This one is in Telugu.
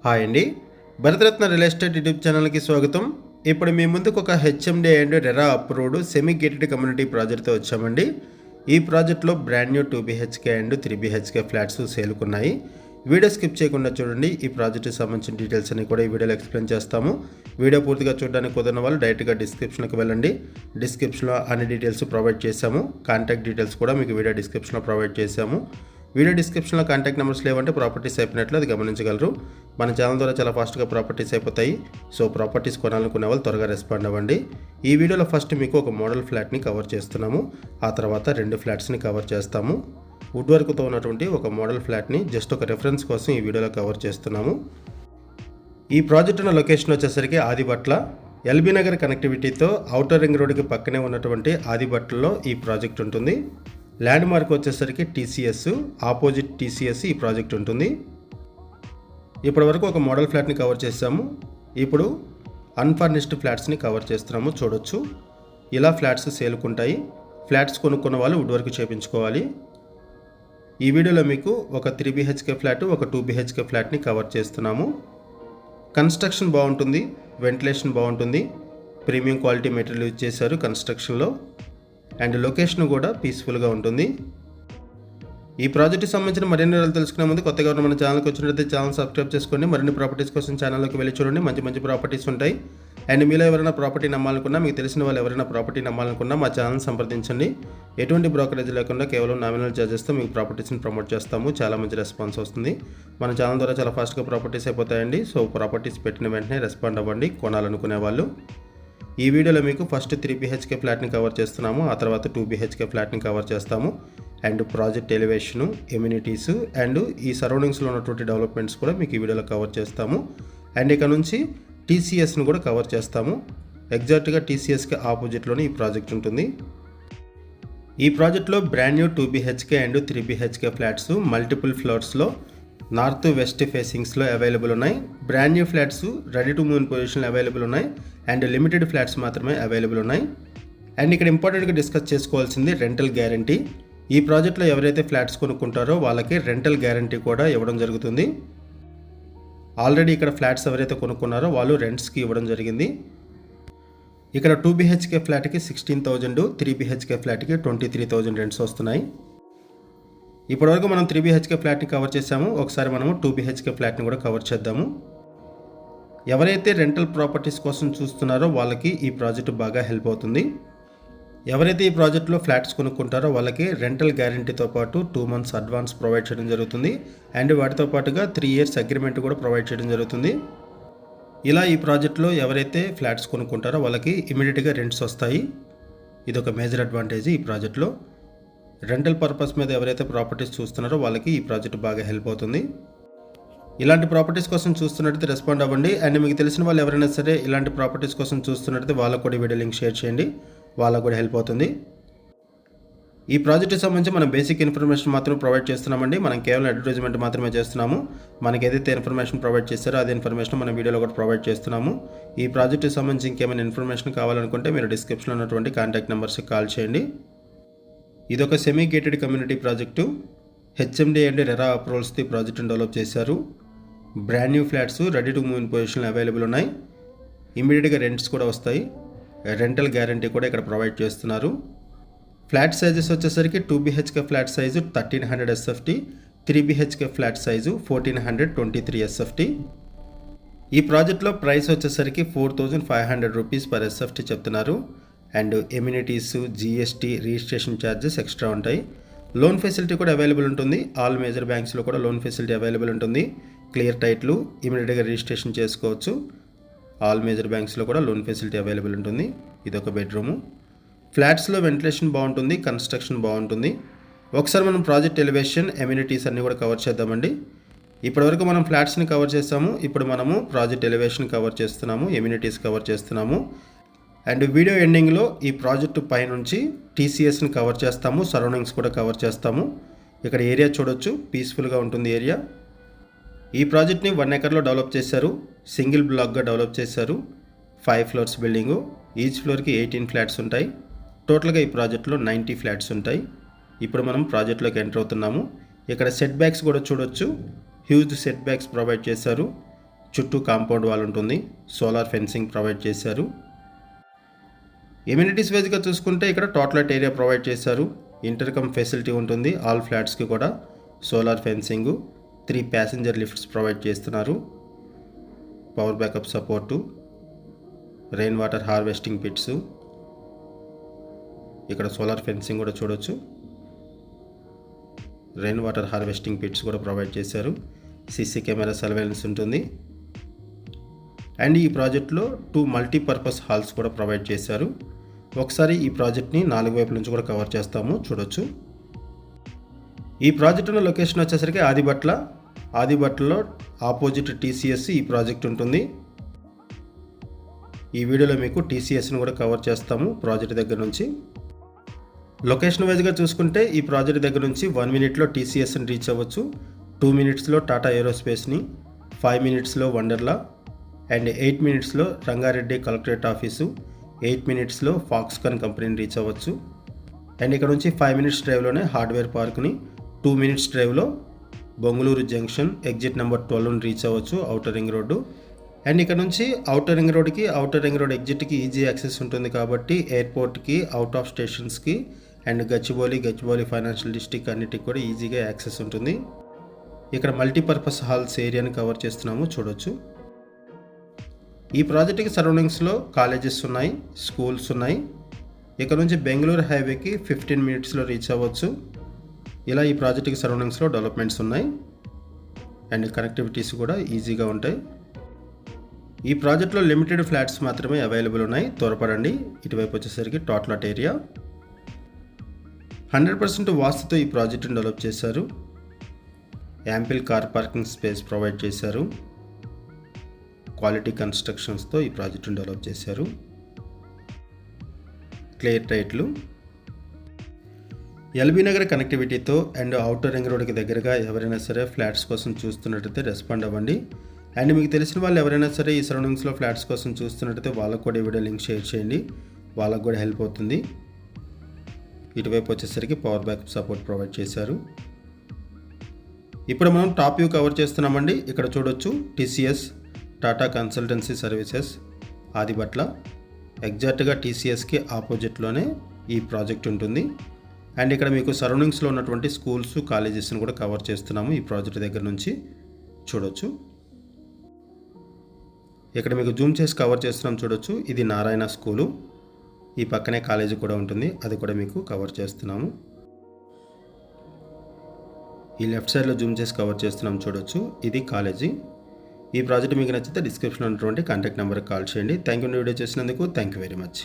హాయ్ అండి, భరతరత్న రియల్ ఎస్టేట్ యూట్యూబ్ ఛానల్కి స్వాగతం. ఇప్పుడు మీ ముందుకు ఒక HMD and RERA approved semi gated community ప్రాజెక్ట్తో వచ్చామండి. ఈ ప్రాజెక్ట్లో brand new 2 BHK and 3 BHK flats సేల్కున్నాయి. వీడియో స్కిప్ చేయకుండా చూడండి. ఈ ప్రాజెక్ట్కి సంబంధించిన డీటెయిల్స్ అన్ని కూడా ఈ వీడియోలో ఎక్స్ప్లెయిన్ చేస్తాము. వీడియో పూర్తిగా చూడడానికి కుదిరిన వాళ్ళు డైరెక్ట్గా డిస్క్రిప్షన్కి వెళ్ళండి. డిస్క్రిప్షన్లో అన్ని డీటెయిల్స్ ప్రొవైడ్ చేశాము. కాంటాక్ట్ డీటెయిల్స్ కూడా మీకు వీడియో డిస్క్రిప్షన్లో ప్రొవైడ్ చేశాము. వీడియో డిస్క్రిప్షన్లో కాంటాక్ట్ నెంబర్స్ లేవంటే ప్రాపర్టీస్ అయిపోయినట్లు అది గమనించగలరు. మన ఛానల్ ద్వారా చాలా ఫాస్ట్గా ప్రాపర్టీస్ అయిపోతాయి. సో ప్రాపర్టీస్ కొనాలనుకునే వాళ్ళు త్వరగా రెస్పాండ్ అవ్వండి. ఈ వీడియోలో ఫస్ట్ మీకు ఒక మోడల్ ఫ్లాట్ని కవర్ చేస్తున్నాము. ఆ తర్వాత 2 ఫ్లాట్స్ని కవర్ చేస్తాము. వుడ్ వర్క్తో ఉన్నటువంటి ఒక మోడల్ ఫ్లాట్ని జస్ట్ ఒక రెఫరెన్స్ కోసం ఈ వీడియోలో కవర్ చేస్తున్నాము. ఈ ప్రాజెక్ట్ ఉన్న లొకేషన్ వచ్చేసరికి ఆదిబట్ల, ఎల్బీ నగర్ కనెక్టివిటీతో ఔటర్ రింగ్ రోడ్డుకి పక్కనే ఉన్నటువంటి ఆదిబట్లలో ఈ ప్రాజెక్ట్ ఉంటుంది. ల్యాండ్ మార్క్ వచ్చేసరికి TCS, ఆపోజిట్ TCS ఈ ప్రాజెక్ట్ ఉంటుంది. ఇప్పటి వరకు ఒక మోడల్ ఫ్లాట్ని కవర్ చేసాము. ఇప్పుడు అన్ఫర్నిష్డ్ ఫ్లాట్స్ని కవర్ చేస్తున్నాము. చూడొచ్చు, ఇలా ఫ్లాట్స్ సేల్కుంటాయి. ఫ్లాట్స్ కొనుక్కున్న వాళ్ళు వుడ్ వర్క్ చేయించుకోవాలి. ఈ వీడియోలో మీకు ఒక 3 BHK ఫ్లాట్, ఒక 2 BHK ఫ్లాట్ని కవర్ చేస్తున్నాము. కన్స్ట్రక్షన్ బాగుంటుంది, వెంటిలేషన్ బాగుంటుంది, ప్రీమియం క్వాలిటీ మెటీరియల్ యూజ్ చేశారు కన్స్ట్రక్షన్లో, అండ్ లొకేషన్ కూడా పీస్ఫుల్గా ఉంటుంది. ఈ ప్రాజెక్ట్కి సంబంధించిన మరిన్ని వివరాలు తెలుసుకునే ముందు కొత్తగా ఉన్న మన ఛానల్కి వచ్చినట్లయితే ఛానల్ సబ్స్క్రైబ్ చేసుకోండి. మరిన్ని ప్రాపర్టీస్ కోసం ఛానల్లోకి వెళ్ళి చూడండి. మంచి ప్రాపర్టీస్ ఉంటాయి. అండ్ మీలో ఎవరైనా ప్రాపర్టీ నమ్మాలనుకున్నా, మీకు తెలిసిన వాళ్ళు ఎవరైనా ప్రాపర్టీ నమ్మాలనుకున్నా మా ఛానల్ సంప్రదించండి. ఎటువంటి బ్రోకరేజ్ లేకుండా కేవలం నామినల్ ఛార్జెస్తో మీకు ప్రాపర్టీస్ని ప్రమోట్ చేస్తాము. చాలా మంచి రెస్పాన్స్ వస్తుంది. మన ఛానల్ ద్వారా చాలా ఫాస్ట్గా ప్రాపర్టీస్ అయిపోతాయండి. సో ప్రాపర్టీస్ పెట్టిన వెంటనే రెస్పాండ్ అవ్వండి కొనాలనుకునే వాళ్ళు. ఈ వీడియోలో మీకు ఫస్ట్ 3 BHK ఫ్లాట్ని కవర్ చేస్తున్నాము. ఆ తర్వాత 2 BHK ఫ్లాట్ని కవర్ చేస్తాము. And project elevation, amenities and ఈ సరౌండింగ్స్లో ఉన్నటువంటి డెవలప్మెంట్స్ కూడా మీకు ఈ వీడియోలో కవర్ చేస్తాము. అండ్ ఇక్కడ నుంచి TCSను కూడా కవర్ చేస్తాము. ఎగ్జాక్ట్గా TCSకి ఆపోజిట్లోనే ఈ ప్రాజెక్ట్ ఉంటుంది. ఈ ప్రాజెక్ట్లో brand new 2 BHK and 3 BHK flats multiple ఫ్లోర్స్లో నార్త్ వెస్ట్ ఫేసింగ్స్లో అవైలబుల్ ఉన్నాయి. Brand new flats ready to move in పొజిషన్లో అవైలబుల్ ఉన్నాయి. అండ్ లిమిటెడ్ ఫ్లాట్స్ మాత్రమే అవైలబుల్ ఉన్నాయి. అండ్ ఇక్కడ ఇంపార్టెంట్గా డిస్కస్ చేసుకోవాల్సింది రెంటల్ గ్యారంటీ. ఈ ప్రాజెక్ట్లో ఎవరైతే ఫ్లాట్స్ కొనుక్కుంటారో వాళ్ళకి రెంటల్ గ్యారంటీ కూడా ఇవ్వడం జరుగుతుంది. ఆల్రెడీ ఇక్కడ ఫ్లాట్స్ ఎవరైతే కొనుక్కున్నారో వాళ్ళు రెంట్స్కి ఇవ్వడం జరిగింది. ఇక్కడ 2 BHK ఫ్లాట్కి 16,000, 3 BHK ఫ్లాట్కి 23,000 రెంట్స్ వస్తున్నాయి. ఇప్పటివరకు మనం 3 BHK ఫ్లాట్ని కవర్ చేసాము. ఒకసారి మనము 2 BHK ఫ్లాట్ని కూడా కవర్ చేద్దాము. ఎవరైతే రెంటల్ ప్రాపర్టీస్ కోసం చూస్తున్నారో వాళ్ళకి ఈ ప్రాజెక్ట్ బాగా హెల్ప్ అవుతుంది. ఎవరైతే ఈ ప్రాజెక్ట్లో ఫ్లాట్స్ కొనుక్కుంటారో వాళ్ళకి రెంటల్ గ్యారంటీతో పాటు 2 months అడ్వాన్స్ ప్రొవైడ్ చేయడం జరుగుతుంది. అండ్ వాటితో పాటుగా 3 years అగ్రిమెంట్ కూడా ప్రొవైడ్ చేయడం జరుగుతుంది. ఇలా ఈ ప్రాజెక్ట్లో ఎవరైతే ఫ్లాట్స్ కొనుక్కుంటారో వాళ్ళకి ఇమీడియట్గా రెంట్స్ వస్తాయి. ఇదొక మేజర్ అడ్వాంటేజ్ ఈ ప్రాజెక్ట్లో. రెంటల్ పర్పస్ మీద ఎవరైతే ప్రాపర్టీస్ చూస్తున్నారో వాళ్ళకి ఈ ప్రాజెక్ట్ బాగా హెల్ప్ అవుతుంది. ఇలాంటి ప్రాపర్టీస్ కోసం చూస్తున్నట్టయితే రెస్పాండ్ అవ్వండి. అండ్ మీకు తెలిసిన వాళ్ళు ఎవరైనా సరే ఇలాంటి ప్రాపర్టీస్ కోసం చూస్తున్నట్టయితే వాళ్ళకు కూడా వీడియో లింక్ షేర్ చేయండి. వాళ్ళకు కూడా హెల్ప్ అవుతుంది. ఈ ప్రాజెక్ట్కి సంబంధించి మనం బేసిక్ ఇన్ఫర్మేషన్ మాత్రం ప్రొవైడ్ చేస్తున్నామండి. మనం కేవలం అడ్వర్టైజ్మెంట్ మాత్రమే చేస్తున్నాము. మనకి ఏదైతే ఇన్ఫర్మేషన్ ప్రొవైడ్ చేస్తారో అదే ఇన్ఫర్మేషన్ మన వీడియోలో కూడా ప్రొవైడ్ చేస్తున్నాము. ఈ ప్రాజెక్ట్కి సంబంధించి ఇంకేమైనా ఇన్ఫర్మేషన్ కావాలనుకుంటే మీరు డిస్క్రిప్షన్లో ఉన్నటువంటి కాంటాక్ట్ నెంబర్స్కి కాల్ చేయండి. ఇదొక semi gated community project. HMD and RERA అప్రూవల్స్తో ఈ ప్రాజెక్ట్ని డెవలప్ చేశారు. Brand new flats ready to move in పొజిషన్లో అవైలబుల్ ఉన్నాయి. ఇమీడియట్గా రెంట్స్ కూడా వస్తాయి. రెంటల్ గ్యారంటీ కూడా ఇక్కడ ప్రొవైడ్ చేస్తున్నారు. ఫ్లాట్ సైజెస్ వచ్చేసరికి 2 BHK flat size 1300 SFT, 3 BHK flat size 1423 SFT. ఈ ప్రాజెక్ట్లో ప్రైస్ వచ్చేసరికి 4,500 రూపీస్ పర్ SFT చెప్తున్నారు. And amenities, GST, registration charges extra ఉంటాయి. లోన్ ఫెసిలిటీ కూడా అవైలబుల్ ఉంటుంది. ఆల్ మేజర్ బ్యాంక్స్లో కూడా లోన్ ఫెసిలిటీ అవైలబుల్ ఉంటుంది. క్లియర్ టైట్లు, ఇమీడియట్గా రిజిస్ట్రేషన్ చేసుకోవచ్చు. ఆల్ మేజర్ బ్యాంక్స్లో కూడా లోన్ ఫెసిలిటీ అవైలబుల్ ఉంటుంది. ఇదొక బెడ్రూము. ఫ్లాట్స్లో వెంటిలేషన్ బాగుంటుంది, కన్స్ట్రక్షన్ బాగుంటుంది. ఒకసారి మనం ప్రాజెక్ట్ ఎలివేషన్, ఎమ్యూనిటీస్ అన్నీ కూడా కవర్ చేద్దామండి. ఇప్పటివరకు మనం ఫ్లాట్స్ని కవర్ చేస్తాము. ఇప్పుడు మనము ప్రాజెక్ట్ ఎలివేషన్ కవర్ చేస్తున్నాము, ఎమ్యూనిటీస్ కవర్ చేస్తున్నాము. అండ్ వీడియో ఎండింగ్లో ఈ ప్రాజెక్టు పైనుంచి TCSని కవర్ చేస్తాము, సరౌండింగ్స్ కూడా కవర్ చేస్తాము. ఇక్కడ ఏరియా చూడొచ్చు, పీస్ఫుల్గా ఉంటుంది ఏరియా. ఈ ప్రాజెక్ట్ని 1 acreలో డెవలప్ చేశారు. సింగిల్ బ్లాక్గా డెవలప్ చేశారు. 5 floors బిల్డింగు. ఈచ్ ఫ్లోర్కి 18 ఫ్లాట్స్ ఉంటాయి. టోటల్గా ఈ ప్రాజెక్ట్లో 90 ఫ్లాట్స్ ఉంటాయి. ఇప్పుడు మనం ప్రాజెక్ట్లోకి ఎంటర్ అవుతున్నాము. ఇక్కడ సెట్ బ్యాక్స్ కూడా చూడొచ్చు. హ్యూజ్ సెట్ బ్యాక్స్ ప్రొవైడ్ చేశారు. చుట్టూ కాంపౌండ్ వాల్ ఉంటుంది. సోలార్ ఫెన్సింగ్ ప్రొవైడ్ చేశారు. ఎమ్యూనిటీస్ వైజ్గా చూసుకుంటే ఇక్కడ టాయిలెట్ ఏరియా ప్రొవైడ్ చేశారు. ఇంటర్కమ్ ఫెసిలిటీ ఉంటుంది. ఆల్ ఫ్లాట్స్కి కూడా solar fencing, 3 passenger lifts provide చేస్తున్నారు. Power backup support, rain water harvesting pits, ఇక్కడ సోలార్ ఫెన్సింగ్ కూడా చూడొచ్చు. రెయిన్ వాటర్ హార్వెస్టింగ్ పిట్స్ కూడా ప్రొవైడ్ చేశారు. సీసీ కెమెరా సర్వేలెన్స్ ఉంటుంది. అండ్ ఈ ప్రాజెక్ట్లో 2 మల్టీపర్పస్ హాల్స్ కూడా ప్రొవైడ్ చేశారు. ఒకసారి ఈ ప్రాజెక్ట్ని 4 వైపుల నుంచి కూడా కవర్ చేస్తాము, చూడొచ్చు. ఈ ప్రాజెక్ట్ ఉన్న లొకేషన్ వచ్చేసరికి ఆదిబట్లలో ఆపోజిట్ టీసీఎస్ ఈ ప్రాజెక్ట్ ఉంటుంది. ఈ వీడియోలో మీకు టీసీఎస్ని కూడా కవర్ చేస్తాము ప్రాజెక్ట్ దగ్గర నుంచి. లొకేషన్ వైజ్గా చూసుకుంటే ఈ ప్రాజెక్ట్ దగ్గర నుంచి 1 మినిట్లో టీసీఎస్ని రీచ్ అవ్వచ్చు. 2 మినిట్స్లో టాటా ఏరోస్పేస్ని, 5 మినిట్స్లో వండర్లా, అండ్ 8 మినిట్స్లో రంగారెడ్డి కలెక్టరేట్ ఆఫీసు, 8 మినిట్స్లో ఫాక్స్కాన్ కంపెనీని రీచ్ అవ్వచ్చు. అండ్ ఇక్కడ నుంచి 5 మినిట్స్ డ్రైవ్లోనే హార్డ్వేర్ పార్క్ని, 2 మినిట్స్ డ్రైవ్లో బొంగళూరు జంక్షన్ ఎగ్జిట్ నెంబర్ 12ని రీచ్ అవ్వచ్చు, ఔటర్ రింగ్ రోడ్డు. అండ్ ఇక్కడ నుంచి ఔటర్ రింగ్ రోడ్ ఎగ్జిట్కి ఈజీ యాక్సెస్ ఉంటుంది కాబట్టి ఎయిర్పోర్ట్కి, అవుట్ ఆఫ్ స్టేషన్స్కి, అండ్ గచ్చిబౌలి ఫైనాన్షియల్ డిస్ట్రిక్ట్ అన్నిటికి కూడా ఈజీగా యాక్సెస్ ఉంటుంది. ఇక్కడ మల్టీపర్పస్ హాల్స్ ఏరియాని కవర్ చేస్తున్నాము, చూడొచ్చు. ఈ ప్రాజెక్ట్కి సరౌండింగ్స్లో కాలేజెస్ ఉన్నాయి, స్కూల్స్ ఉన్నాయి. ఇక్కడ నుంచి బెంగళూరు హైవేకి 15 మినిట్స్లో రీచ్ అవ్వచ్చు. ఇలా ఈ ప్రాజెక్ట్కి సరౌండింగ్స్లో డెవలప్మెంట్స్ ఉన్నాయి అండ్ కనెక్టివిటీస్ కూడా ఈజీగా ఉంటాయి. ఈ ప్రాజెక్ట్లో లిమిటెడ్ ఫ్లాట్స్ మాత్రమే అవైలబుల్ ఉన్నాయి, త్వరపడండి. ఇటువైపు వచ్చేసరికి టాయిలెట్ ఏరియా 100% వాస్తుతో ఈ ప్రాజెక్ట్ని డెవలప్ చేశారు. Ample car parking space provide చేశారు. క్వాలిటీ కన్స్ట్రక్షన్స్తో ఈ ప్రాజెక్ట్ని డెవలప్ చేశారు. క్లియర్ టైట్లు, ఎల్బీ నగర్ కనెక్టివిటీతో అండ్ ఔటర్ రింగ్ రోడ్కి దగ్గరగా ఎవరైనా సరే ఫ్లాట్స్ కోసం చూస్తున్నట్టయితే రెస్పాండ్ అవ్వండి. అండ్ మీకు తెలిసిన వాళ్ళు ఎవరైనా సరే ఈ సరౌండింగ్స్లో ఫ్లాట్స్ కోసం చూస్తున్నట్టయితే వాళ్ళకు కూడా ఈ వీడియో లింక్ షేర్ చేయండి, వాళ్ళకు కూడా హెల్ప్ అవుతుంది. ఇటువైపు వచ్చేసరికి పవర్ బ్యాకప్ సపోర్ట్ ప్రొవైడ్ చేశారు. ఇప్పుడు మనం టాప్ వ్యూ కవర్ చేస్తున్నామండి. ఇక్కడ చూడొచ్చు TCS Tata consultancy services Adibatla. ఎగ్జాక్ట్గా టీసీఎస్కి ఆపోజిట్లోనే ఈ ప్రాజెక్ట్ ఉంటుంది. అండ్ ఇక్కడ మీకు సరౌండింగ్స్లో ఉన్నటువంటి స్కూల్స్, కాలేజెస్ని కూడా కవర్ చేస్తున్నాము ఈ ప్రాజెక్ట్ దగ్గర నుంచి, చూడొచ్చు. ఇక్కడ మీకు జూమ్ చేసి కవర్ చేస్తున్నాం, చూడొచ్చు. ఇది నారాయణ స్కూలు, ఈ పక్కనే కాలేజీ కూడా ఉంటుంది, అది కూడా మీకు కవర్ చేస్తున్నాము. ఈ లెఫ్ట్ సైడ్లో జూమ్ చేసి కవర్ చేస్తున్నాం, చూడొచ్చు. ఇది కాలేజీ. ఈ ప్రాజెక్ట్ మీకు నచ్చితే డిస్క్రిప్షన్లో ఉన్నటువంటి కాంటాక్ట్ నెంబర్కి కాల్ చేయండి. థ్యాంక్ యూ వీడియో చేసినందుకు. Thank you very much.